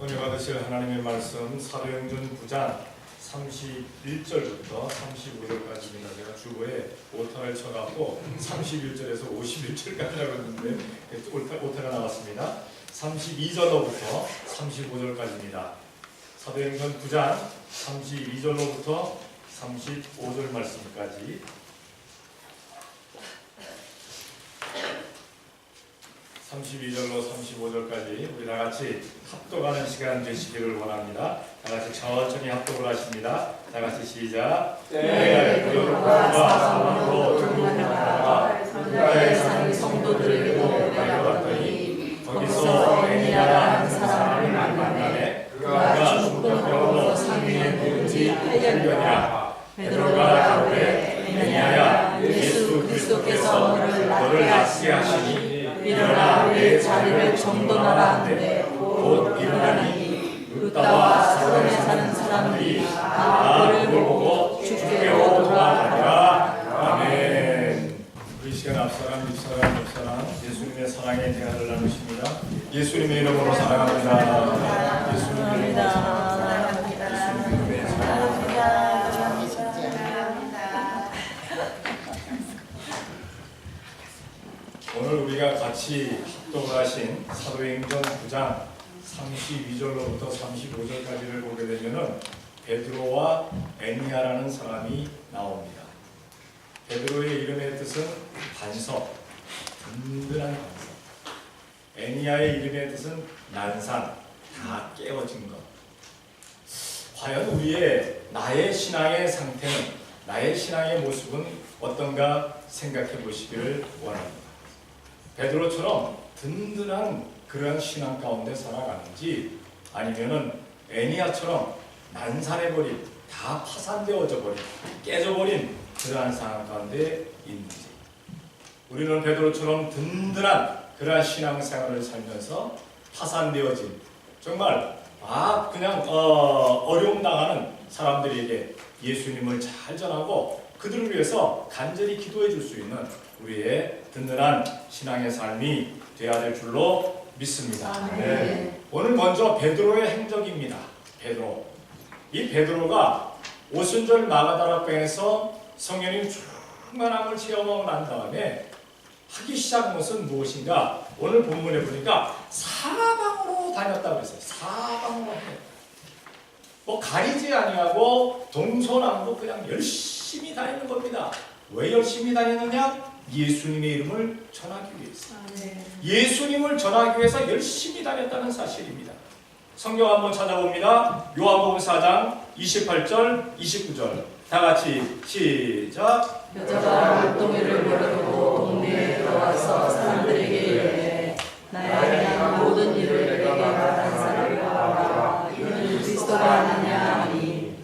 오늘 받으실 하나님의 말씀 사도행전 9장 31절부터 35절까지입니다. 제가 주보에 오타를 쳐갖고 31절에서 51절까지 나왔는데 오타가 나왔습니다. 32절로부터 35절까지입니다. 사도행전 9장 32절로부터 35절 말씀까지 32절로 35절까지 우리 다같이 합독하는 시간 되시기를 원합니다. 다같이 천천히 합독을 하십니다. 다같이 시작. 때에 베드로가 사방으로 등록하다가 루다에 사는 성도들에게로 내려갔더니 거기서 에니야라는 사람을 만나매 그가 중병으로 상위에 누운 지 8년이라. 베드로가 가로되 에니야야, 예수 그리스도께서 너를 낫게 하시니 일어나 내 자리를 정돈하라 하는데 곧 일어나니 루다와 사돈에 사는 사람들이 다 그를 보고 주께로 돌아가니라. 아멘. 우리 시간 앞사람, 뒷사람, 옆사람 예수님의 사랑의 대화를 나누십니다. 예수님의 이름으로 사랑합니다. 예수님의 이름으로 사랑합니다. 예수님의 사랑합니다. 오늘 우리가 같이 합독을 하신 사도행전 9장 32절로부터 35절까지를 보게 되면은 베드로와 에니야라는 사람이 나옵니다. 베드로의 이름의 뜻은 반석, 든든한 반석. 에니야의 이름의 뜻은 난산, 다 깨어진 것. 과연 우리의 나의 신앙의 상태는, 나의 신앙의 모습은 어떤가 생각해 보시기를 원합니다. 베드로처럼 든든한 그러한 신앙 가운데 살아가는지, 아니면은 애니야처럼 난산해버린, 다 파산되어져 버린, 깨져버린 그러한 상황 가운데 있는지. 우리는 베드로처럼 든든한 그러한 신앙생활을 살면서 파산되어진, 정말 그냥 어려움 당하는 사람들에게 예수님을 잘 전하고 그들을 위해서 간절히 기도해 줄 수 있는 우리의 든든한 신앙의 삶이 되어야 될 줄로 믿습니다. 네. 오늘 먼저 베드로의 행적입니다. 베드로. 이 베드로가 오순절 마가다락방에서 성령님 충만함을 체험하고 난 다음에 하기 시작한 것은 무엇인가? 오늘 본문에 보니까 사방으로 다녔다고 했어요. 사방으로. 뭐 가리지 아니하고 동서남북 그냥 열심히 다니는 겁니다. 왜 열심히 다니느냐? 예수님의 이름을 전하기 위해서. 예수님을 전하기 위해서 열심히 다녔다는 사실입니다. 성경 한번 찾아봅니다. 요한복음 4장 28절 29절 다같이 시작. 여자가 물동이를 버려두고 동네에 들어와서 사람들에게 이르되 나에 대한 모든 일을 내게 말하는 사람을 보라. 이는 그리스도가 아니냐 하니.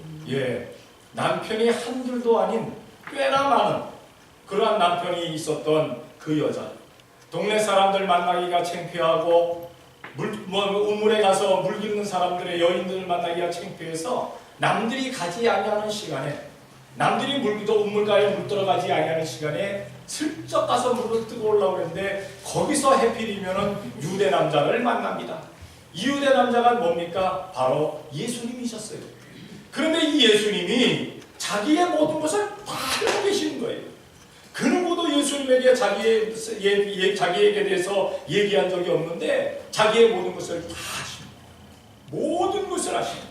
남편이 한둘도 아닌 꽤나 많은 그러한 남편이 있었던 그 여자. 동네 사람들 만나기가 창피하고 우물에 가서 물 깃는 사람들의 여인들을 만나기가 창피해서 남들이 가지 아니하는 시간에, 남들이 우물가에 물 들어가지 아니하는 시간에 슬쩍 가서 물을 뜨고 올라오고 했는데 거기서 해필이면은 유대 남자를 만납니다. 이 유대 남자가 뭡니까? 바로 예수님이셨어요. 그런데 이 예수님이 자기의 모든 것을 다 알고 계시는 거예요. 그 누구도 예수님에게 자기에게 대해서 얘기한 적이 없는데 자기의 모든 것을 다 아십니다. 모든 것을 아십니다.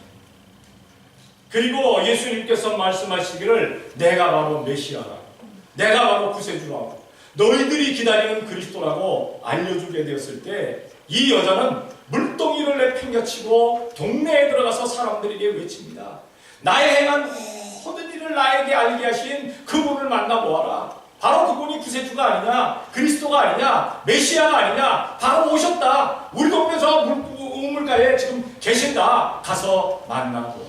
그리고 예수님께서 말씀하시기를 내가 바로 메시아라, 내가 바로 구세주라고, 너희들이 기다리는 그리스도라고 알려주게 되었을 때 이 여자는 물동이를 내팽겨치고 동네에 들어가서 사람들에게 외칩니다. 나의 행한 모든 일을 나에게 알게 하신 그분을 만나보아라. 바로 그분이 구세주가 아니냐, 그리스도가 아니냐, 메시아가 아니냐, 바로 오셨다. 우리 동네 저 우물가에 지금 계신다. 가서 만나보라.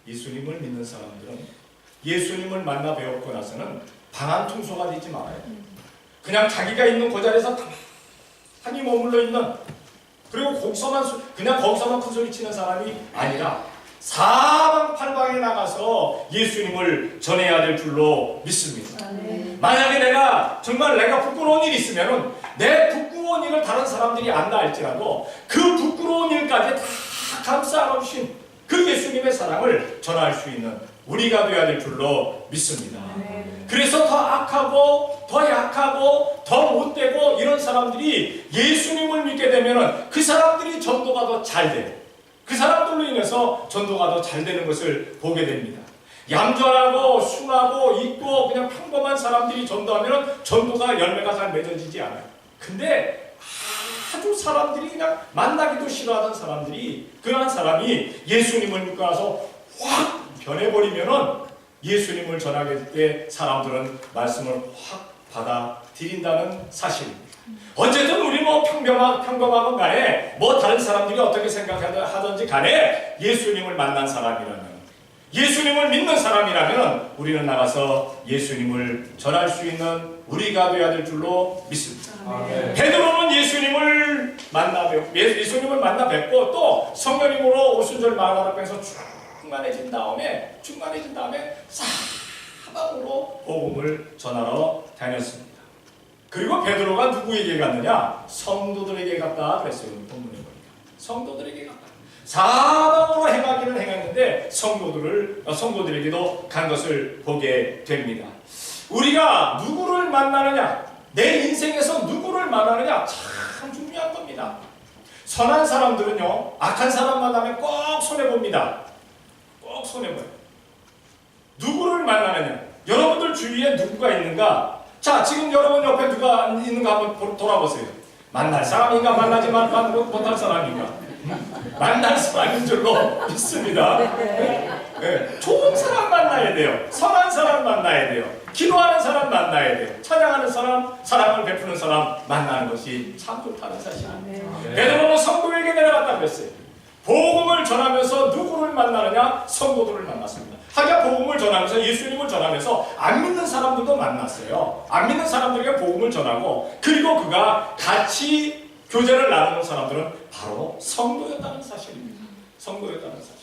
예수님을 믿는 사람들은 예수님을 만나 배웠고 나서는 방한 통소가 되지 말아요. 그냥 자기가 있는 그 자리에서 가만히 머물러 있는, 그리고 그냥 거기서만 큰 소리 치는 사람이 아니라 사방팔방에 나가서 예수님을 전해야 될 줄로 믿습니다. 만약에 내가 부끄러운 일이 있으면은 내 부끄러운 부끄러운 일을 다른 사람들이 안다 할지라도 그 부끄러운 일까지 다 감싸 안으신 그 예수님의 사랑을 전할 수 있는 우리가 되어야 될 줄로 믿습니다. 그래서 더 악하고 더 약하고 더 못되고 이런 사람들이 예수님을 믿게 되면 그 사람들이 전도가 더 잘 돼요. 그 사람들로 인해서 전도가 더 잘 되는 것을 보게 됩니다. 얌전하고 순하고 있고 그냥 평범한 사람들이 전도하면 전도가 열매가 잘 맺어지지 않아요. 근데 아주 사람들이 그냥 만나기도 싫어하던 사람들이 그러한 사람이 예수님을 믿고 나서 확 변해버리면은 예수님을 전하게 될 때 사람들은 말씀을 확 받아들인다는 사실입니다. 어쨌든 우리 뭐 평범하건 간에 뭐 다른 사람들이 어떻게 생각하든지 간에 예수님을 만난 사람이라면 예수님을 믿는 사람이라면 우리는 나가서 예수님을 전할 수 있는 우리가 되어야 될 줄로 믿습니다. 베드로는 예수님을 만나 뵙고 또 성령님으로 오순절 마가다락방에서 충만해진 다음에 사방으로 복음을 전하러 다녔습니다. 그리고 베드로가 누구에게 갔느냐? 성도들에게 갔다 그랬어요. 본문에 보니까 성도들에게 갔다. 사방으로 행하기는 행했는데 성도들에게도 간 것을 보게 됩니다. 우리가 누구를 만나느냐, 내 인생에서 누구를 만나느냐 참 중요한 겁니다. 선한 사람들은요, 악한 사람 만나면 꼭 손해봅니다. 꼭 손해봐요. 누구를 만나느냐, 여러분들 주위에 누구가 있는가? 자, 지금 여러분 옆에 누가 있는가 한번 돌아보세요. 만날 사람인가 만나지 못할 사람인가? 만날 사람인 줄로 믿습니다. 네. 좋은 사람 만나야 돼요. 선한 사람 만나야 돼요. 기도하는 사람 만나야 돼요. 찬양하는 사람, 사랑을 베푸는 사람 만나는 것이 참 좋다는 사실입니다. 베드로는 성도에게 내려갔다고 했어요. 복음을 전하면서 누구를 만나느냐? 성도들을 만났습니다. 하기야 복음을 전하면서 예수님을 전하면서 안 믿는 사람들도 만났어요. 안 믿는 사람들에게 복음을 전하고 그리고 그가 같이 교제를 나누는 사람들은 바로 성도였다는 사실입니다. 성도였다는 사실.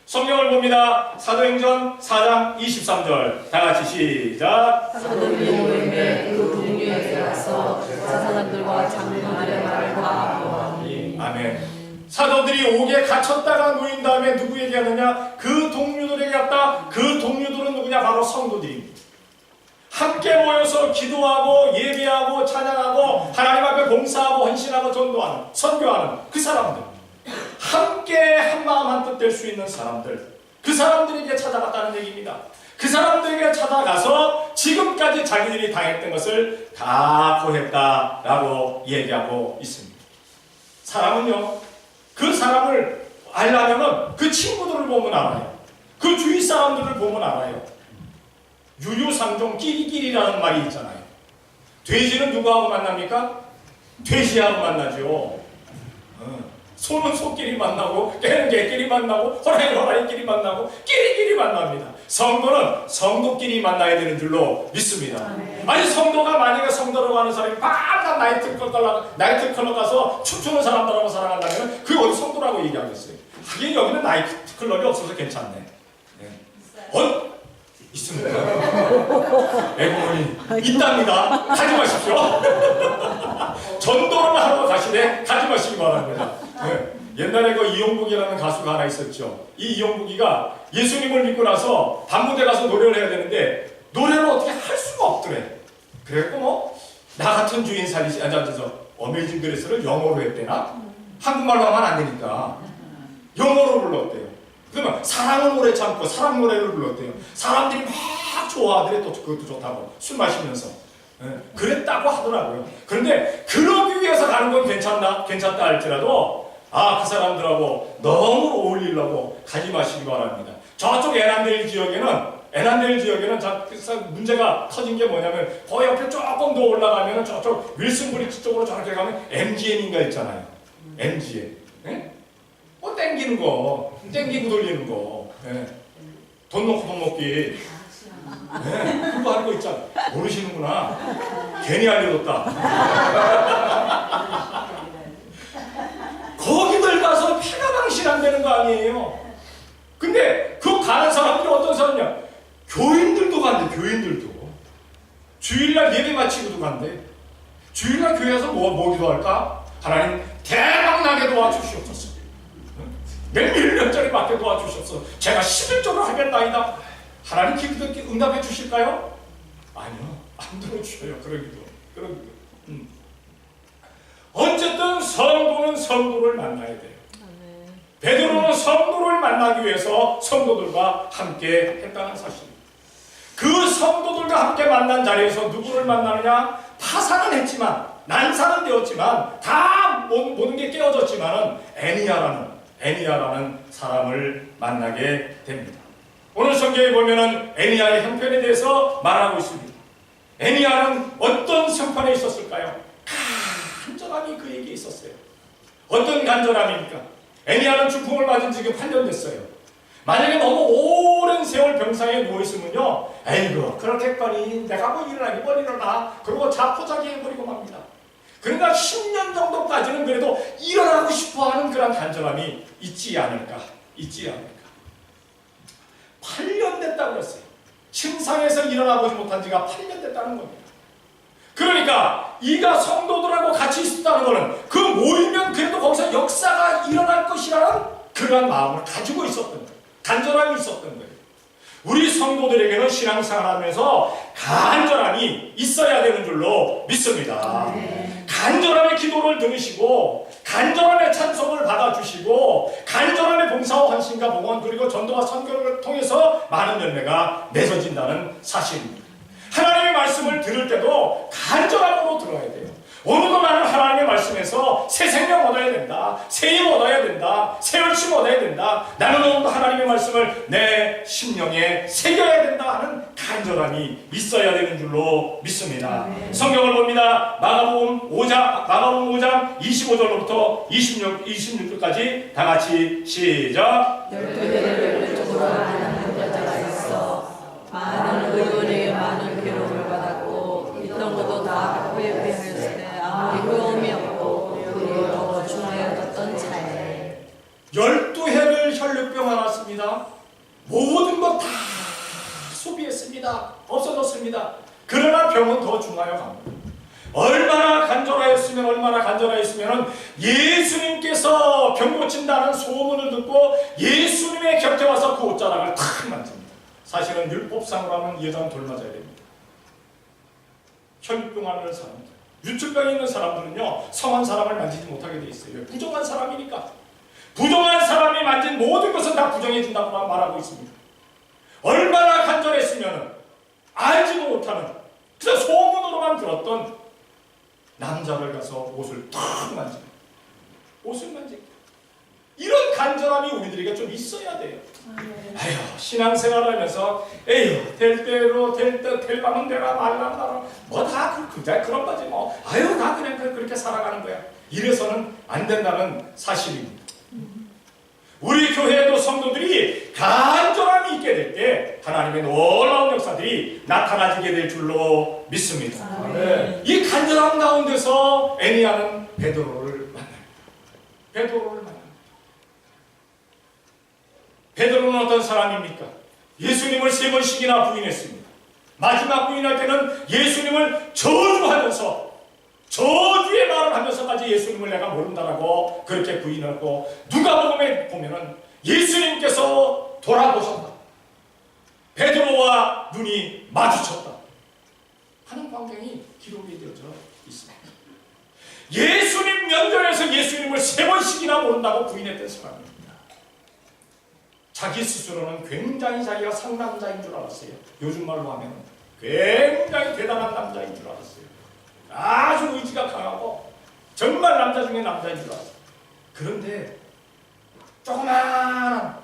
성경을 봅니다. 사도행전 4장 23절 다 같이 시작. 사도들이 모임에 그 동료에게 가서 사사장들과 장로들의 말을 다 보았니. 아멘. 사도들이 옥에 갇혔다가 누인 다음에 누구에게 하느냐? 그 동료들에게 갔다. 그 동료들은 누구냐? 바로 성도들입니다. 함께 모여서 기도하고 예배하고 찬양하고 하나님 앞에 봉사하고 헌신하고 전도하는 선교하는 그 사람들, 함께 한마음 한뜻 될 수 있는 사람들, 그 사람들에게 찾아갔다는 얘기입니다. 그 사람들에게 찾아가서 지금까지 자기들이 당했던 것을 다 고했다라고 얘기하고 있습니다. 사람은요, 그 사람을 알려면 그 친구들을 보면 알아요. 그 주위 사람들을 보면 알아요. 유유상종 끼리끼리라는 말이 있잖아요. 돼지는 누구하고 만납니까? 돼지하고 만나죠. 소는 소끼리 만나고 개는 개끼리 만나고 호랑이는 호랑이끼리 만나고 끼리끼리 만납니다. 성도는 성도끼리 만나야 되는 줄로 믿습니다. 아니 성도가 만약에 성도라고 하는 사람이 밤낮 나이트클럽 가서 춤추는 사람들하고 사랑한다면 그게 어디 성도라고 얘기하겠어요? 하긴 여기는 나이트클럽이 없어서 괜찮네. 네. 있습니다. 애고머니 있답니다. 가지 마십시오. 전도를 하러 가시되 가지 마시기 바랍니다. 네. 옛날에 그 이용복이라는 가수가 하나 있었죠. 이 이용복이가 예수님을 믿고 나서 밤무대 가서 노래를 해야 되는데 노래를 어떻게 할 수가 없더래. 그래갖고 뭐 나 같은 주인 살리시 앉아서 어메이징 그레이스를 영어로 했대나? 한국말로 하면 안 되니까 영어로 불렀대요. 그러면 사랑은 오래 참고 사랑 노래를 불렀대요. 사람들이 막 좋아하더래. 또 그것도 좋다고 술 마시면서 그랬다고 하더라고요. 그런데 그러기 위해서 가는 건 괜찮다 할지라도 그 사람들하고 너무 어울리려고 가지 마시기 바랍니다. 저쪽 에난데일 지역에는 문제가 터진 게 뭐냐면 그 옆에 조금 더 올라가면 저쪽 윌슨 브리지 쪽으로 저렇게 가면 MGM인가 있잖아요. MGM. 네? 뭐 땡기고 돌리는 거. 네. 돈 넣고 돈 먹기. 네. 그거 하는 거 있잖아. 모르시는구나. 괜히 알려줬다. 거기들 가서 피가 방실한다는 거 아니에요. 근데 그 가는 사람들이 어떤 사람이냐? 교인들도 간대. 교인들도 주일날 예배 마치고도 간대. 주일날 교회에서 뭐 기도할까? 하나님 대박나게 도와주시옵소서. 몇 년짜리 맞게 도와주셨어. 제가 11조를 하겠나이다. 하나님 기도 응답해 주실까요? 아니요, 안 들어주셔요. 그런 기도. 어쨌든 성도는 성도를 만나야 돼요. 베드로는 성도를 만나기 위해서 성도들과 함께 했다는 사실입니다. 그 성도들과 함께 만난 자리에서 누구를 만나느냐? 파산은 했지만, 난사는 되었지만, 다 모든 게 깨어졌지만은 애니야라는 사람을 만나게 됩니다. 오늘 성경에 보면은 애니야의 형편에 대해서 말하고 있습니다. 애니야는 어떤 형편에 있었을까요? 간절함이 그에게 있었어요. 어떤 간절함입니까? 애니야는 중풍을 맞은 지 지금 8년 됐어요. 만약에 너무 오랜 세월 병상에 누워있으면요, 에이구 그렇게까지 내가 뭐 일어나기 뭘 일어나, 그리고 자포자기 해버리고 맙니다. 그러니까 10년 정도까지는 그래도 일어나고 싶어하는 그런 간절함이 있지 않을까. 8년 됐다고 그랬어요. 침상에서 일어나보지 못한 지가 8년 됐다는 겁니다. 그러니까 이가 성도들하고 같이 있었다는 것은 그 모이면 그래도 거기서 역사가 일어날 것이라는 그러한 마음을 가지고 있었던 거예요. 간절함이 있었던 거예요. 우리 성도들에게는 신앙생활하면서 간절함이 있어야 되는 줄로 믿습니다. 간절함의 기도를 들으시고 간절함의 찬송을 받아주시고 간절함의 봉사와 헌신과 봉헌 그리고 전도와 선교를 통해서 많은 열매가 맺어진다는 사실입니다. 하나님의 말씀을 들을 때도 간절함으로 들어야 돼요. 오늘도 나는 하나님의 말씀에서 새 생명 얻어야 된다, 새 힘 얻어야 된다, 새 열심 얻어야 된다, 나는 오늘도 하나님의 말씀을 내 심령에 새겨야 된다 하는 간절함이 있어야 되는 줄로 믿습니다. 성경을 봅니다. 마가복음 5장 25절로부터 26절까지 다 같이 시작. 12개를 왼쪽으로 하는 여자가 있어 많은 의원에게 많은 괴로움을 받았고 있던 것도 다 회개하였을 때 아무리 효험이 없고 그리로 중하였던 차에 12해를 혈류병 앓았습니다. 모든 것 다 소비했습니다. 없어졌습니다. 그러나 병은 더 중하여 갑니다. 얼마나 간절하였으면 예수님께서 병 고친다는 소문을 듣고 예수님의 곁에 와서 그 옷자락을 탁 만집니다. 사실은 율법상으로 하면 이 여자는 돌 맞아야 됩니다. 혈류병 앓는 사람들, 유출병이 있는 사람들은요, 성한 사람을 만지지 못하게 돼 있어요. 부정한 사람이니까. 부정한 사람이 만진 모든 것은 다 부정해진다고 말하고 있습니다. 얼마나 간절했으면 알지도 못하는, 그저 소문으로만 들었던 남자를 가서 옷을 탁 만집니다. 옷을 만집니다. 이런 간절함이 우리들에게 좀 있어야 돼요. 아유, 신앙생활을 하면서 에휴, 될 대로 될 만은 되라 말란 말라 뭐 다 그런 거지 뭐. 아유, 다 그냥 그렇게 살아가는 거야. 이래서는 안 된다는 사실입니다. 우리 교회에도 성도들이 간절함이 있게 될 때 하나님의 놀라운 역사들이 나타나지게 될 줄로 믿습니다. 이 간절함 가운데서 애니야는 베드로를 만납니다. 베드로는 어떤 사람입니까? 예수님을 3번씩이나 부인했습니다. 마지막 부인할 때는 예수님을 저주하면서 저주의 말을 하면서까지 예수님을 내가 모른다라고 그렇게 부인하고, 누가복음에 보면은 예수님께서 돌아보셨다, 베드로와 눈이 마주쳤다 하는 광경이 기록이 되어져 있습니다. 예수님 면전에서 예수님을 3번씩이나 모른다고 부인했던 사람입니다. 자기 스스로는 굉장히 자기가 상남자인 줄 알았어요. 요즘 말로 하면 굉장히 대단한 남자인 줄 알았어요. 아주 의지가 강하고 정말 남자 중에 남자인 줄 알았어요. 그런데 조그마한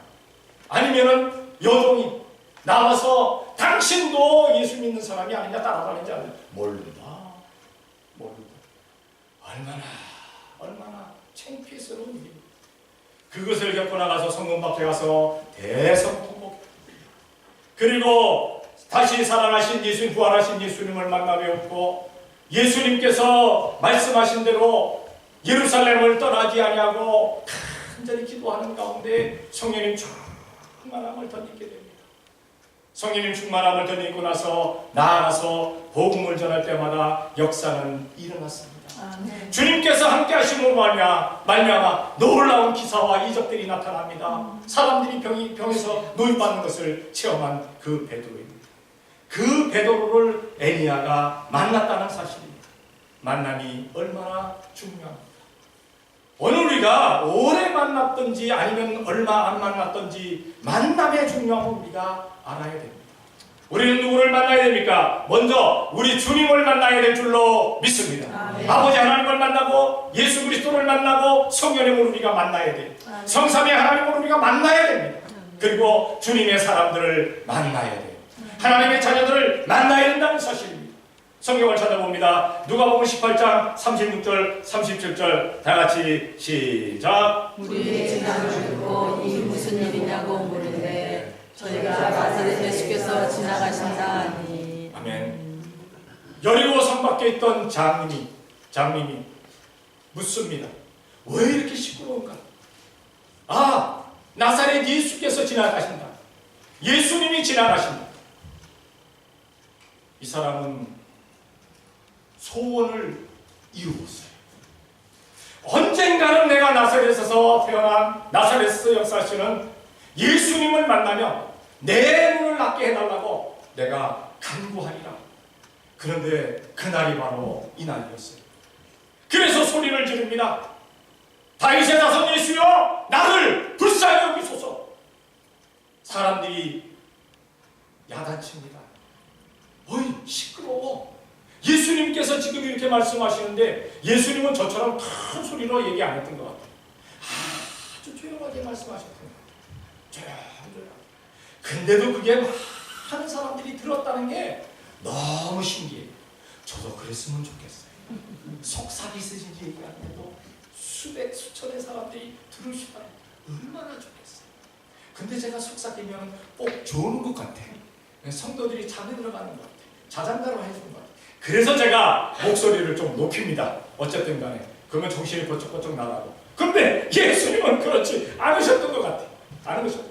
아니면은 여종이 나와서 당신도 예수 믿는 사람이 아니냐, 따라다니지 않냐, 모른다. 얼마나 창피스러운 일입니다. 그것을 겪고 나가서 성문 밖에 가서 대성통곡, 그리고 다시 살아나신 예수님, 부활하신 예수님을 만나 뵙고 예수님께서 말씀하신 대로 예루살렘을 떠나지 아니하고 간절히 기도하는 가운데 성령님 충만함을 덧입게 됩니다. 성령님 충만함을 덧입고 나서 나아가서 복음을 전할 때마다 역사는 일어났습니다. 아멘. 주님께서 함께 하심으로 말미암아 놀라운 기사와 이적들이 나타납니다. 사람들이 병에서 노임받는 것을 체험한 그 베드로입니다. 그 베드로를 에니야가 만났다는 사실입니다. 만남이 얼마나 중요합니다. 오늘 우리가 오래 만났든지 아니면 얼마 안 만났든지 만남의 중요함을 우리가 알아야 됩니다. 우리는 누구를 만나야 됩니까? 먼저 우리 주님을 만나야 될 줄로 믿습니다. 아멘. 아버지 하나님을 만나고 예수 그리스도를 만나고 성령님을 우리가 만나야 돼요. 아멘. 성삼위 하나님을 우리가 만나야 됩니다. 그리고 주님의 사람들을 만나야 돼요. 하나님의 자녀들을 만나야 된다는 사실입니다. 성경을 찾아봅니다. 누가복음 18장 36절 37절 다 같이 시작. 우리의 진함을 듣고 이 무슨 일이냐고 물으되 저희가 나사렛 예수께서 지나가신다 하니. 아멘. 여리고 성 밖에 있던 장님이 묻습니다. 왜 이렇게 시끄러운가? 아, 나사렛 예수께서 지나가신다. 예수님이 지나가신다. 이 사람은 소원을 이루었어요. 언젠가는 내가 나사렛에서 태어난 나사렛에서 역사하시는 예수님을 만나면 내 눈을 낫게 해달라고 내가 간구하리라. 그런데 그날이 바로 이 날이었어요. 그래서 소리를 지릅니다. 다윗의 자손 예수여, 나를 불쌍히 여기소서. 사람들이 야단칩니다. 어이, 시끄러워. 예수님께서 지금 이렇게 말씀하시는데 예수님은 저처럼 큰 소리로 얘기 안 했던 것 같아요. 아주 조용하게 말씀하셨던 것 같아요. 조용. 근데도 그게 많은 사람들이 들었다는 게 너무 신기해요. 저도 그랬으면 좋겠어요. 속삭이듯이 얘기하는데도 수백, 수천의 사람들이 들으시다 얼마나 좋겠어요. 근데 제가 속삭이면 꼭 좋은 것 같아요. 성도들이 잠에 들어가는 것 같아요. 자장가로 해주는 것 같아요. 그래서 제가 목소리를 좀 높입니다. 어쨌든 간에. 그러면 정신이 번쩍번쩍 나가고. 근데 예수님은 그렇지 않으셨던 것 같아요. 않으셨던.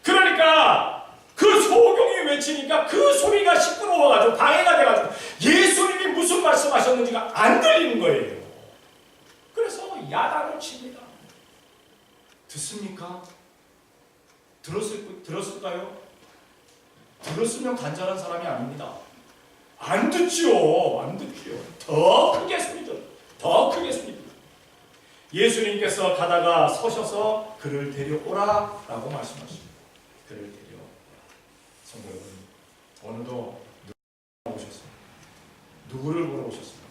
그러니까 그 소경이 외치니까 그 소리가 시끄러워가지고 방해가 돼가지고 예수님이 무슨 말씀하셨는지가 안 들리는 거예요. 그래서 야단을 칩니다. 듣습니까? 들었을까요? 들었으면 간절한 사람이 아닙니다. 안 듣지요. 안 듣지요. 더 크게 소리 들어. 더 크게 소리 들어. 예수님께서 가다가 서셔서 그를 데려오라 라고 말씀하십니다. 그를 데려오라. 성도 여러분, 오늘도 누구를 오셨습니다. 누구를 보러 오셨습니다.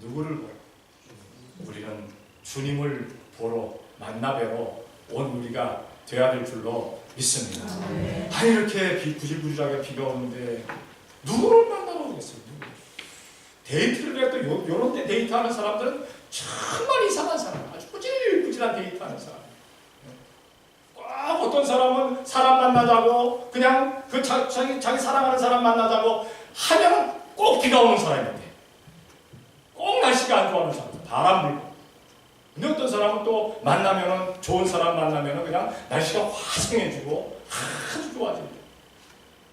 누구를 보러? 우리는 주님을 보러 만나 뵈러 온 우리가 되어야 될 줄로 믿습니다. 아니 이렇게 구질구질하게 비가 오는데 누구를 만나러 오겠어요? 누구? 데이트를 해도 요런 데 데이트하는 사람들은 정말 이상한 사람, 아주 꾸질꾸질한 데이트하는 사람. 꼭 어떤 사람은 사람 만나자고 그냥 그 자기 사랑하는 사람 만나자고 하면 꼭 비가 오는 사람인데, 꼭 날씨가 안 좋아하는 사람, 바람 불고. 근데 어떤 사람은 또 만나면은 좋은 사람 만나면은 그냥 날씨가 화성해지고 아주 좋아집니다.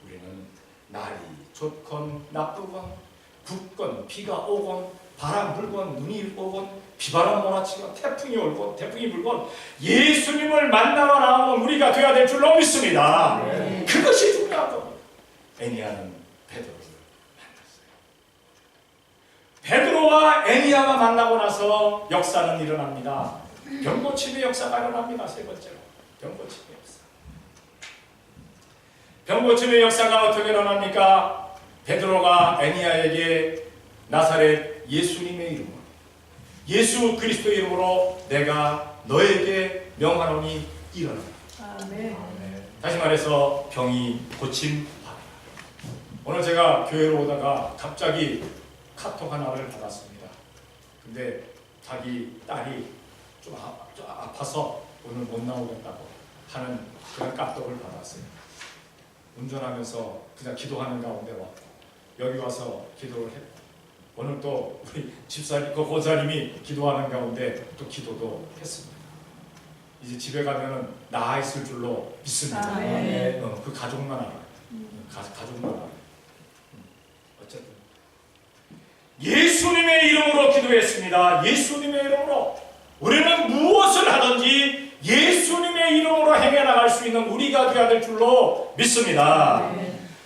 우리는 날이 좋건 나쁘건 굽건 비가 오건 바람 불건 눈이 오건 비바람 몰아치건 태풍이 올건 태풍이 불건 예수님을 만나러 나오는 우리가 되어야 될 줄로 믿습니다. 네. 그것이 중요한 겁니다. 에니야는 베드로를 만났어요. 베드로와 에니야가 만나고 나서 역사는 일어납니다. 병고침의 역사가 일어납니다. 세 번째로 병고침의 역사. 병고침의 역사가 어떻게 일어납니까? 베드로가 에니야에게 나사렛 예수님의 이름으로, 예수 그리스도의 이름으로 내가 너에게 명하노니 일어나라. 아멘. 다시 말해서 병이 고침받아라. 오늘 제가 교회로 오다가 갑자기 카톡 하나를 받았습니다. 근데 자기 딸이 좀 아파서 오늘 못 나오겠다고 하는 그런 카톡을 받았어요. 운전하면서 그냥 기도하는 가운데 왔고 여기 와서 기도를 했고 오늘 또 우리 집사님, 그 권사님이 기도하는 가운데 또 기도도 했습니다. 이제 집에 가면은 나아 있을 줄로 믿습니다. 아멘. 그 가족만 알아. 가족만 알아. 어쨌든 예수님의 이름으로 기도했습니다. 예수님의 이름으로 우리는 무엇을 하든지 예수님의 이름으로 행해 나갈 수 있는 우리가 되어야 될 줄로 믿습니다.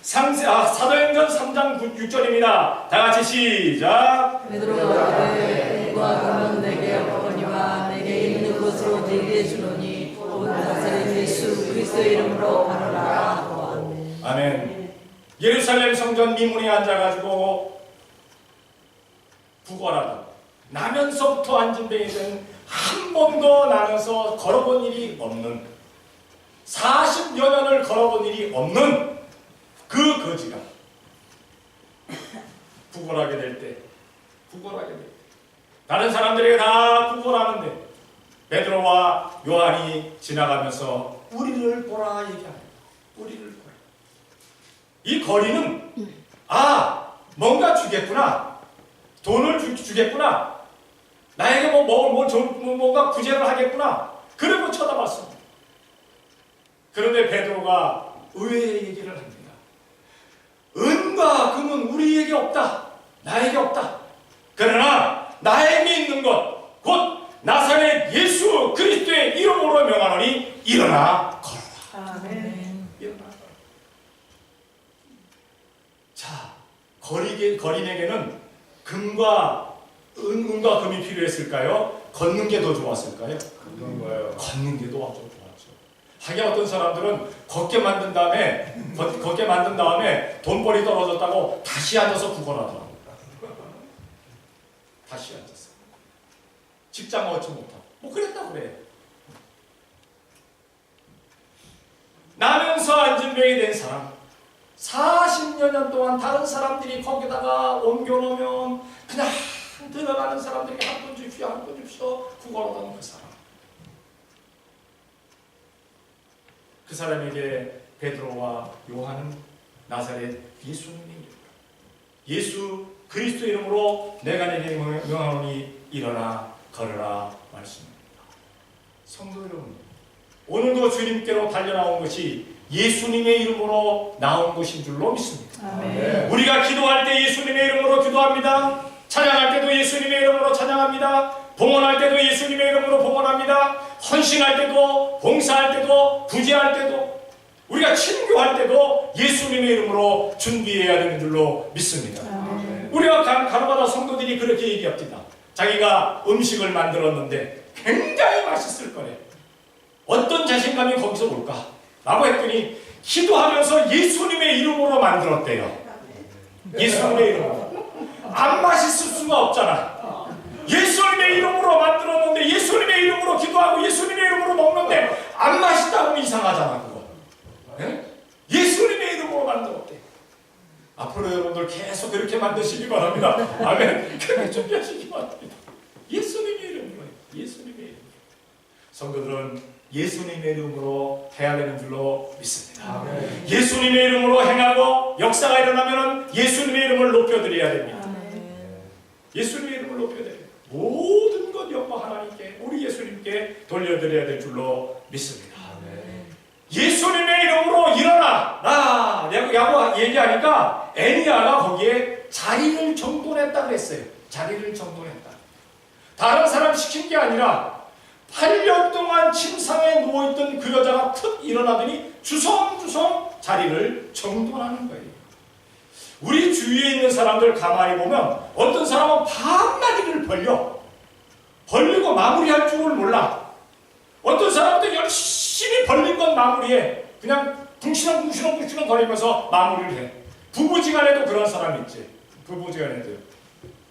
사도행전 3장 6절입니다. 다 같이 시작. 베드로가 가되 누가 그러면 내게 없거니와 내게 있는 것으로 네게 주노니 곧 나사렛 예수 그리스도의 이름으로 가르라. 아멘. 예루살렘 성전 미문에 앉아가지고 구걸하다 나면서부터 안진뱅이는 한 번도 나면서 걸어본 일이 없는 40여 년을 걸어본 일이 없는 그 거지가 구걸하게 될 때 다른 사람들에게 다 구걸하는데 베드로와 요한이 지나가면서 우리를 보라 얘기하네. 우리를 보라. 이 거리는 뭔가 주겠구나. 돈을 주겠구나. 나에게 뭔가 구제를 하겠구나. 그러고 쳐다봤습니다. 그런데 베드로가 의외의 얘기를 합니다. 은과 금은 우리에게 없다. 나에게 없다. 그러나 나에게 있는 것, 곧 나사렛 예수 그리스도의 이름으로 명하노니 일어나 걸어라. 아멘. 일어나 걸어라. 자, 거린에게는 은과 금이 필요했을까요? 걷는 게 더 좋았을까요? 걷는 게 더 좋았죠. 하긴 어떤 사람들은 걷게 만든 다음에 돈벌이 떨어졌다고 다시 앉아서 구걸하더라고요. 다시 앉았어. 직장 얻지 못하고 그랬다 그래. 나면서 안진뱅이 된 사람 40여 년 동안 다른 사람들이 거기다가 옮겨놓으면 그냥 들어가는 사람들에게 한 번 주십시오 구걸하던 그 사람. 그 사람에게 베드로와 요한은 나사렛 예수님의 이름으로 예수 그리스도 이름으로 내가 내게 명하노니 일어나 걸어라 말씀입니다. 성도 여러분, 오늘도 주님께로 달려나온 것이 예수님의 이름으로 나온 것인 줄로 믿습니다. 아멘. 우리가 기도할 때 예수님의 이름으로 기도합니다. 찬양할 때도 예수님의 이름으로 찬양합니다. 봉헌할 때도 예수님의 이름으로 봉헌합니다. 헌신할 때도, 봉사할 때도, 구제할 때도, 우리가 친교할 때도 예수님의 이름으로 준비해야 되는 줄로 믿습니다. 아멘. 우리가 가나마다 성도들이 그렇게 얘기합니다. 자기가 음식을 만들었는데 굉장히 맛있을 거래. 어떤 자신감이 거기서 올까? 라고 했더니 기도하면서 예수님의 이름으로 만들었대요. 예수님의 이름으로. 안 맛있을 수가 없잖아. 예수님의 이름으로 만들었는데 예수님의 이름으로 기도하고 예수님의 이름으로 먹는데 안 맛있다고 이상하잖아 그거. 네? 예수님의 이름으로 만들었대. 앞으로 여러분들 계속 그렇게 만드시기 바랍니다. 아멘. 그렇게 준비하시기 바랍니다. 예수님의 이름으로. 예수님의 이름. 성도들은 예수님의 이름으로 해야 되는 줄로 믿습니다. 아멘. 예수님의 이름으로 행하고 역사가 일어나면 예수님의 이름을 높여드려야 됩니다. 예수님의 이름을 높여야 돼요. 모든 것 영광 하나님께 우리 예수님께 돌려드려야 될 줄로 믿습니다. 예수님의 이름으로 일어나 라고 얘기하니까 애니아가 거기에 자리를 정돈했다고 했어요. 자리를 정돈했다. 다른 사람 시킨 게 아니라 8년 동안 침상에 누워있던 그 여자가 툭 일어나더니 주섬주섬 자리를 정돈하는 거예요. 우리 주위에 있는 사람들 가만히 보면 어떤 사람은 밤낮이를 벌리고 마무리할 줄을 몰라. 어떤 사람은 열심히 벌린 건 마무리해. 그냥 궁시렁 거리면서 마무리를 해. 부부지간에도 그런 사람이 있지. 부부지간에도.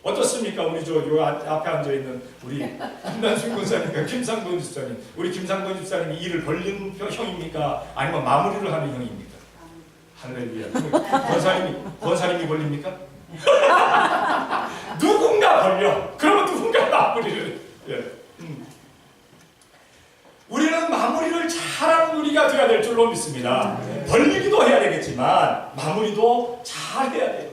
어떻습니까? 우리 요 앞에 앉아있는 우리 김단순 권사님과 김상돈 집사님. 우리 김상돈 집사님이 일을 벌리는 형입니까? 아니면 마무리를 하는 형입니까? 할렐루야. 권사님이 벌립니까? 누군가 벌려. 그러면 누군가 마무리를. 우리는 마무리를 잘하는 우리가 되어야 될 줄로 믿습니다. 벌리기도 해야 되겠지만 마무리도 잘 해야 돼요.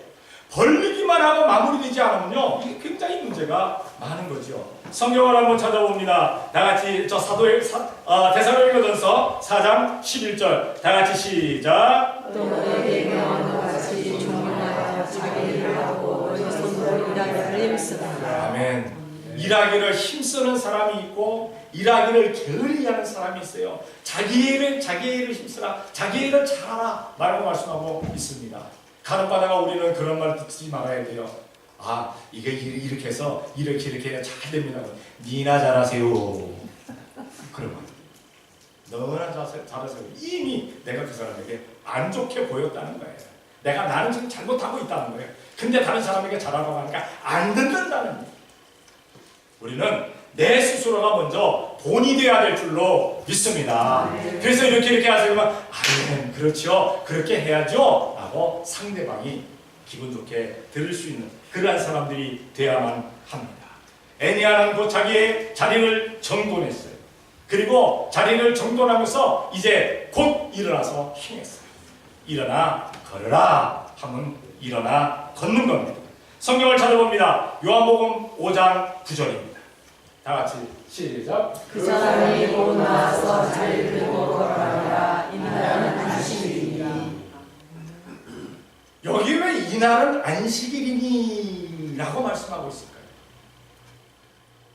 벌리기만 하고 마무리되지 않으면요, 이게 굉장히 문제가 많은 거죠. 성경을 한번 찾아봅니다. 다 같이 데살로니가전서 4장 11절 다 같이 시작. 또 너희에게 명한 것 같이 종용하여 자기 일을 하고 오직 손으로 일하기를 힘쓰라. 아멘. 일하기를 힘쓰는 사람이 있고 일하기를 게을리하는 사람이 있어요. 자기 일을 힘쓰라. 자기 일을 잘하라. 라고 말씀하고 있습니다. 간혹가다가 우리는 그런 말 듣지 말아야 돼요. 아, 이게 이렇게 해서 이렇게 해야 잘 됩니다. 니나 잘하세요. 그런 말. 너나 잘하세요. 이미 내가 그 사람에게 안 좋게 보였다는 거예요. 나는 지금 잘못하고 있다는 거예요. 근데 다른 사람에게 잘하라고 하니까 안 듣는다는 거예요. 우리는 내 스스로가 먼저 본이 되어야 될 줄로 믿습니다. 그래서 이렇게 하세요. 아멘, 그렇죠. 그렇게 해야죠. 라고 상대방이 기분 좋게 들을 수 있는 그러한 사람들이 되어야만 합니다. 애니아는 곧 자기의 자리를 정돈했어요. 그리고 자리를 정돈하면서 이제 곧 일어나서 행했어요. 일어나 걸으라 하면 일어나 걷는 겁니다. 성경을 찾아봅니다. 요한복음 5장 9절입니다. 다 같이 시작. 그 사람이 곧 나와서 자리를 들고 걸어가니라. 이날은 안식일이니. 여기 왜 이날은 안식일이니? 라고 말씀하고 있을까요?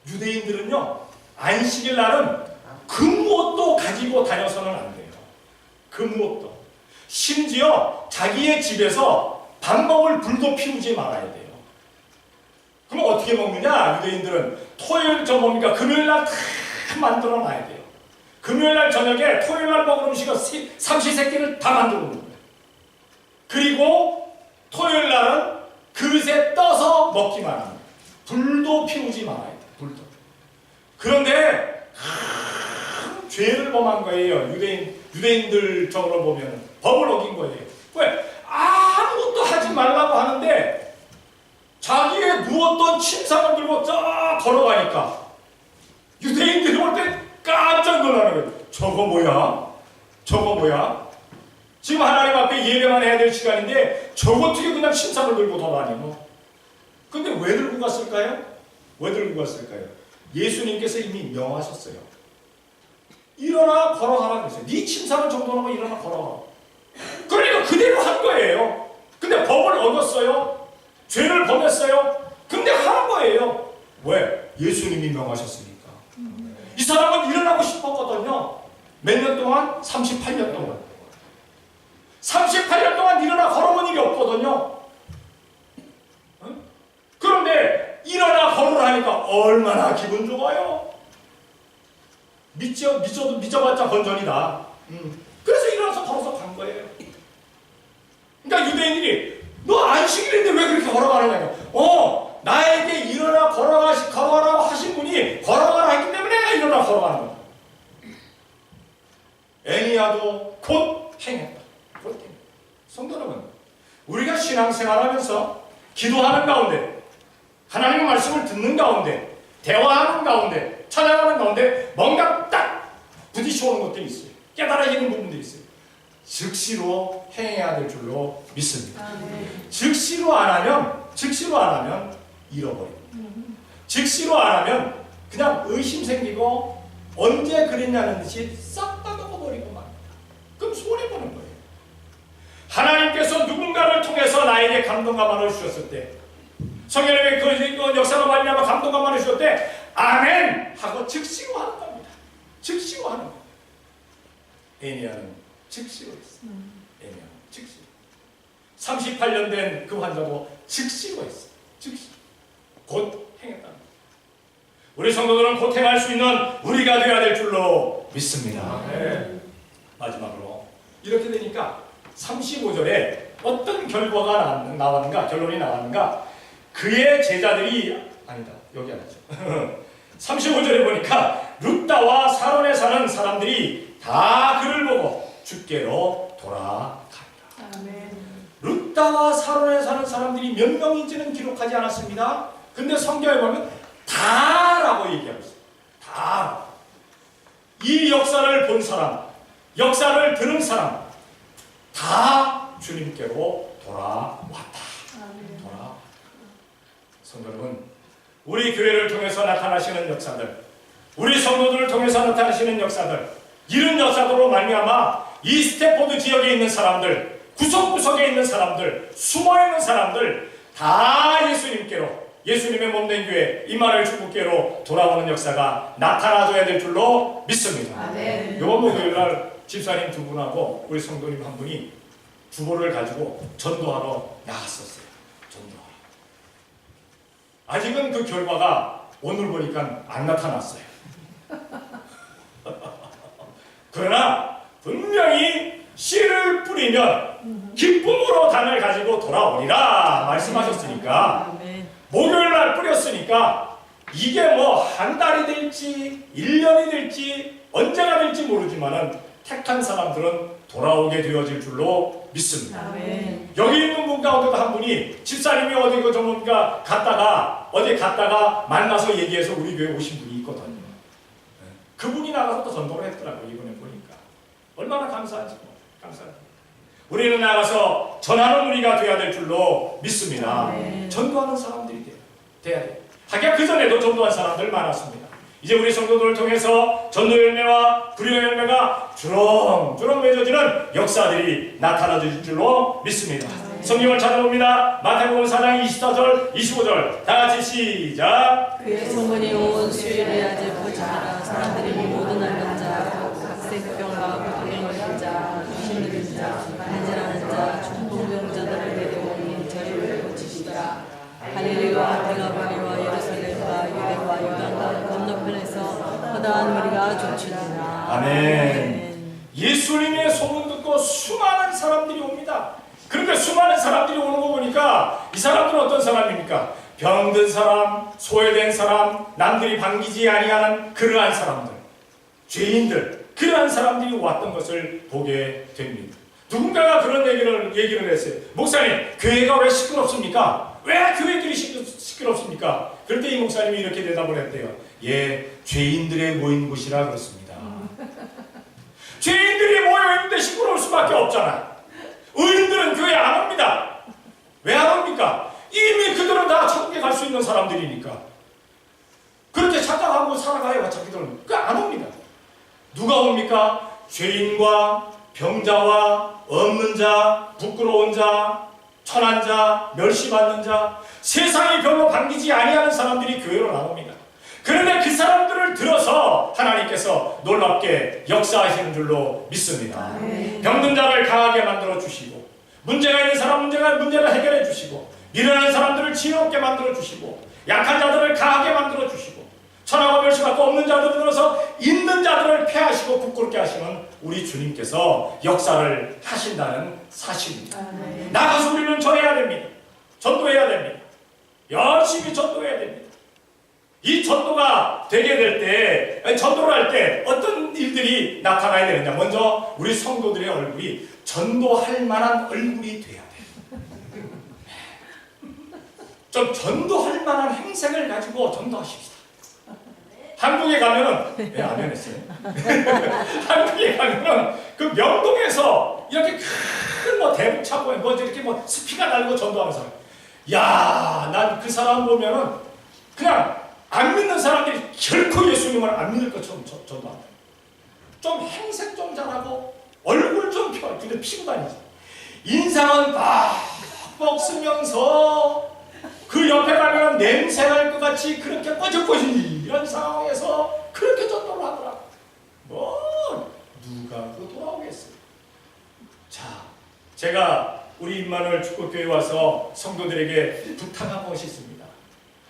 유대인들은요, 안식일 날은 금옷도 가지고 다녀서는 안 돼요. 금옷도. 심지어 자기의 집에서 밥 먹을 불도 피우지 말아야 돼요. 그럼 어떻게 먹느냐? 유대인들은 금요일 날 다 만들어 놔야 돼요. 금요일 날 저녁에 토요일 날 먹을 음식을 삼시세끼를 다 만들어 놓는 거예요. 그리고 토요일 날은 그릇에 떠서 먹기만 합니다. 불도 피우지 말아야 돼요. 불도. 그런데 죄를 범한 거예요. 유대인들 적으로 보면 법을 어긴 거예요. 왜? 아무것도 하지 말라고 하는데 자기의 누웠던 침상을 들고 쫙 걸어가니까 유대인들이 볼 때 깜짝 놀라는 거예요. 저거 뭐야? 지금 하나님 앞에 예배만 해야 될 시간인데 저거 어떻게 그냥 침상을 들고 돌아다니노? 근데 왜 들고 갔을까요? 예수님께서 이미 명하셨어요. 일어나 걸어가라 그랬어요. 네 침상을 정돈하고 일어나 걸어가라. 그러니까 그대로 한 거예요. 근데 법을 어겼어요. 죄를 범했어요. 근데 하는 거예요. 왜? 예수님이 명하셨으니까. 이 사람은 일어나고 싶었거든요. 몇 년 동안? 38년 동안. 38년 동안 일어나 걸어본 일이 없거든요. 그런데 일어나 걸으라니까 얼마나 기분 좋아요. 믿어봤자 건전이다. 그래서 일어나서 걸어서 간 거예요. 그러니까 유대인들이 너 안식일인데 왜 그렇게 걸어가느냐고. 나에게 일어나 걸어가라고 하신 분이 걸어가라 했기 때문에 내가 일어나 걸어가는 거야. 애니아도 곧 행했다. 성도 여러분, 우리가 신앙생활하면서 기도하는 가운데, 하나님의 말씀을 듣는 가운데, 대화하는 가운데, 찬양하는 가운데 뭔가 딱 부딪혀오는 것들이 있어요. 깨달아지는 부분들이 있어요. 즉시로 행해야 될 줄로 믿습니다. 즉시로 안 하면 잃어버립니다. 즉시로 안 하면 그냥 의심 생기고 언제 그랬냐는 듯이 싹 다 먹어버리고 맙니다. 그럼 손해보는 거예요. 하나님께서 누군가를 통해서 나에게 감동감화를 주셨을 때, 성령님의 그 역사로 말미암아 감동감화를 주셨을 때 아멘 하고 즉시로 하는 겁니다. 즉시로 하는 겁니다. 애니아는 즉시로 했어요. 애니아는 즉시로. 38년 된 그 환자도 즉시로 했어요. 즉시. 곧 행했다는 겁니다. 우리 성도들은 곧 행할 수 있는 우리가 되어야 될 줄로 믿습니다. 네. 마지막으로 이렇게 되니까 35절에 어떤 결과가 결론이 나왔는가? 그의 제자들이 아니다. 여기 아니죠. 35절에 보니까 룻다와 사론에 사는 사람들이 다 그를 보고 주께로 돌아갑니다. 룻다와 사론에 사는 사람들이 몇 명인지는 기록하지 않았습니다. 근데 성경에 보면 다라고 얘기하고 있어요. 다. 이 역사를 본 사람, 역사를 들은 사람 다 주님께로 돌아왔다. 돌아왔다. 성도 여러분, 우리 교회를 통해서 나타나시는 역사들, 우리 성도들을 통해서 나타나시는 역사들, 이런 역사들로 말미암아 이 스태포드 지역에 있는 사람들, 구석구석에 있는 사람들, 숨어있는 사람들 다 예수님께로, 예수님의 몸된 교회 임마누엘 축복교회로 돌아오는 역사가 나타나줘야 될 줄로 믿습니다. 아멘. 이번 목요일날 집사님 두 분하고 우리 성도님 한 분이 부모를 가지고 전도하러 나갔었어요. 전도하러. 아직은 그 결과가 오늘 보니까 안 나타났어요. 그러나 분명히 씨를 뿌리면 기쁨으로 단을 가지고 돌아오리라 말씀하셨으니까 아멘. 목요일날 뿌렸으니까 이게 뭐 한 달이 될지 1년이 될지 언제가 될지 모르지만은 택한 사람들은 돌아오게 되어질 줄로 믿습니다. 아멘. 여기 있는 분 가운데도 한 분이 집사님이 어디 그 전문가 어디 갔다가 만나서 얘기해서 우리 교회 오신 분이 있거든요. 그분이 나가서 또 전도를 했더라고요. 이번에 보니까 얼마나 감사한지 감사합니다. 우리는 나가서 전하는 우리가 되어야 될 줄로 믿습니다. 아멘. 전도하는 사람들이 돼야 돼요. 하긴 그전에도 전도한 사람들 많았습니다. 이제 우리 성도들을 통해서 전도 열매와 불효 열매가 주렁주렁 맺어지는 역사들이 나타나질 줄로 믿습니다. 성경을 찾아봅니다. 마태복음 4장 24절 25절 다 같이 시작. 그의 소문이 온 수요일에 아재 보자라. 사람들이 모든 앓는 자, 각색병과 고통에 걸린 자, 귀신 들린 자, 간질하는 자, 중풍병자들을 데려오니 저희를 고치시더라. 갈릴리와 데가바리와 예루살렘과 유대와 요단강 건너편에서 허다한 무리가 쫓으니라. 아멘. 예수님의 소문 듣고 수많은 사람들이 옵니다. 그런데 수많은 사람들이 오는 거 보니까 이 사람들은 어떤 사람입니까? 병든 사람, 소외된 사람, 남들이 반기지 아니하는 그러한 사람들, 죄인들, 그러한 사람들이 왔던 것을 보게 됩니다. 누군가가 그런 얘기를 했어요. 목사님, 교회가 왜 시끄럽습니까? 왜 교회들이 시끄럽습니까? 그럴 때 이 목사님이 이렇게 대답을 했대요. 예, 죄인들의 모인 곳이라 그렇습니다. 죄인들이 모여있는데 시끄러울 수밖에 없잖아. 의인들은 교회 안 옵니다. 왜 안 옵니까? 이미 그들은 다 천국에 갈 수 있는 사람들이니까. 그렇게 착각하고 살아가야 자기들은 안 옵니다. 누가 옵니까? 죄인과 병자와 없는 자, 부끄러운 자, 천한 자, 멸시받는 자, 세상이 별로 반기지 아니하는 사람들이 교회로 나옵니다. 그런데 그 사람들을 들어서 하나님께서 놀랍게 역사하시는 줄로 믿습니다. 병든 자를 강하게 만들어 주시고, 문제가 있는 사람 문제를 해결해 주시고, 미련한 사람들을 지혜롭게 만들어 주시고, 약한 자들을 강하게 만들어 주시고, 천하고 멸시받고 없는 자들을 들어서 있는 자들을 폐하시고 부끄럽게 하시는 우리 주님께서 역사를 하신다는 사실입니다. 나가서 우리는 전해야 됩니다. 전도해야 됩니다. 열심히 전도해야 됩니다. 이 전도가 되게 될 때, 전도를 할 때 어떤 일들이 나타나야 되느냐. 먼저 우리 성도들의 얼굴이 전도할 만한 얼굴이 돼야 돼요. 좀 전도할 만한 행색을 가지고 전도하십시다. 한국에 가면은 왜 안 했어요? 한국에 가면은 그 명동에서 이렇게 큰 뭐 대북차고에 뭐 이렇게 뭐 스피커 달고 전도하는 사람. 야, 난 그 사람 보면은 그냥 안 믿는 사람들이 결코 예수님을 안 믿을 것처럼 전도한다. 좀 행색 좀 잘하고 얼굴 좀 펴, 근데 피고 다니지. 인상은 빡빡 쓰면서 그 옆에 가면 냄새 날 것 같이 그렇게 꺼적꺼적이런 상황에서 그렇게 전도를 하더라. 뭐 누가 그 돌아오겠어요. 자, 제가 우리 임마누엘 축복교회 와서 성도들에게 부탁한 것이 있습니다.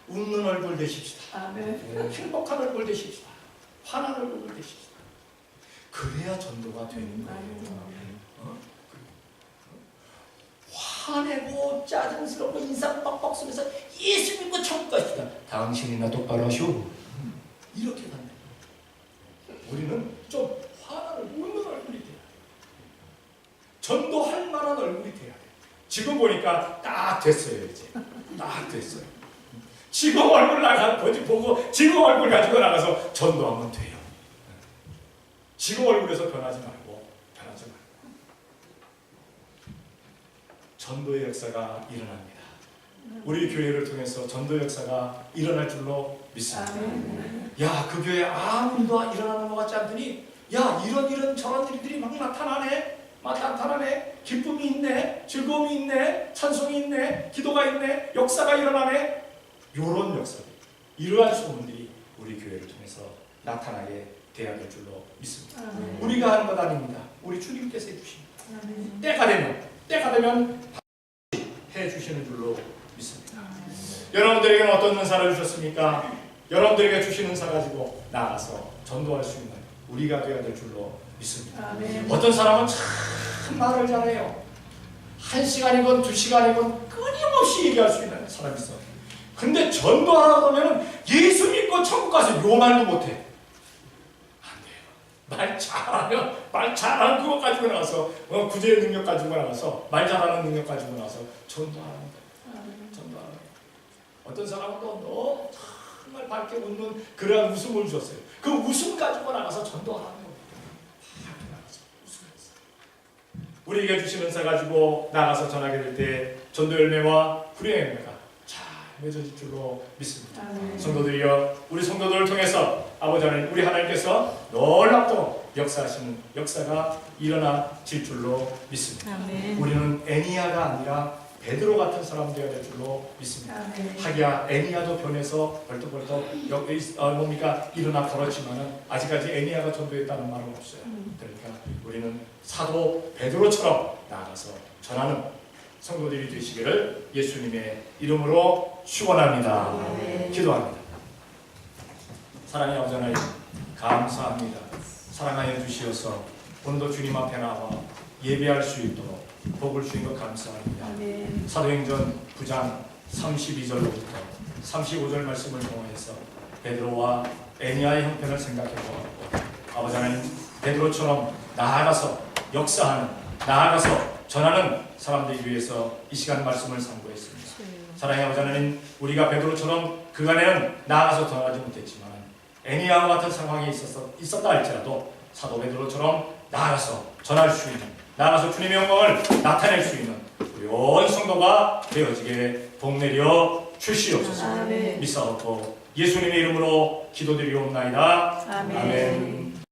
웃는 얼굴 되십시다. 아멘. 행복한 얼굴 되십시다. 환한 얼굴 되십시다. 그래야 전도가 되는 거예요. 화내고 짜증스럽고 인상 빡빡 쓰면서 예수 믿고 천국 가시다. 당신이나 똑바로 하시오. 이렇게 간다. 우리는 좀 화나는 웃는 얼굴이 돼야 돼. 전도할 만한 얼굴이 돼야 돼. 지금 보니까 딱 됐어요. 이제 딱 됐어요. 지금 얼굴 보고 지금 얼굴 가지고 나가서 전도하면 돼요. 지금 얼굴에서 변하지 말고. 전도의 역사가 일어납니다. 우리 교회를 통해서 전도 역사가 일어날 줄로 믿습니다. 야, 그 교회에 아무 일도 일어나는 것 같지 않더니 야, 이런 저런 일들이 막 나타나네. 기쁨이 있네, 즐거움이 있네, 찬송이 있네, 기도가 있네, 역사가 일어나네. 요런 역사들, 이러한 소문들이 우리 교회를 통해서 나타나게 되어야 될 줄로 믿습니다. 우리가 하는 것 아닙니다. 우리 주님께서 해주십니다. 때가 되면 해주시는 줄로 믿습니다. 여러분들에게는 어떤 은사를 주셨습니까? 여러분들에게 주신 은사 가지고 나가서 전도할 수 있는 우리가 되어야 될 줄로 믿습니다. 어떤 사람은 참 말을 잘해요. 1시간이건 2시간이건 끊임없이 얘기할 수 있는 사람이 있어. 근데 전도하라고 하면 예수 믿고 천국 가서 요 말도 못해. 안 돼요. 말 잘하는 그거 가지고 나와서 구제의 능력 가지고 나와서 말 잘하는 능력 가지고 나와서 전도하는 거예요. 전도하는 거예요. 어떤 사람은 또 정말 밝게 웃는 그런 웃음을 주었어요. 그 웃음 가지고 나가서 전도하는 거예요. 우리에게 주신 은사 가지고 나가서 전하게 될 때 전도 열매와 불의 열매가 잘 맺어질 줄로 믿습니다. 성도들이여, 우리 성도들을 통해서 아버지 하나님, 우리 하나님께서 놀랍도록 역사하시는 역사가 일어나질 줄로 믿습니다. 우리는 애니야가 아니라 베드로 같은 사람 되어야 될 줄로 믿습니다. 하기야 애니야도 변해서 벌떡벌떡 일어나 걸었지만은 아직까지 애니야가 전도했다는 말은 없어요. 그러니까 우리는 사도 베드로처럼 나아가서 전하는 성도들이 되시기를 예수님의 이름으로 축원합니다. 기도합니다. 사랑의 아버지 하나님, 감사합니다. 사랑하여 주시어서 오늘도 주님 앞에 나와 예배할 수 있도록 복을 주신 것 감사합니다. 사도행전 9장 32절부터 35절 말씀을 통해서 베드로와 애니야의 형편을 생각해 보았고, 아버지 하나님, 베드로처럼 나아가서 역사하는, 나아가서 전하는 사람들을 위해서 이 시간 말씀을 상고했습니다. 사랑의 아버지 하나님, 우리가 베드로처럼 그간에는 나아가서 전하지 못했지만 애니야와 같은 상황이 있었다 할지라도 사도 베드로처럼 나아가서 전할 수 있는, 나아가서 주님의 영광을 나타낼 수 있는 우리 온 성도가 되어지게 복내려 주시옵소서. 믿사옵고 예수님의 이름으로 기도드리옵나이다. 아멘.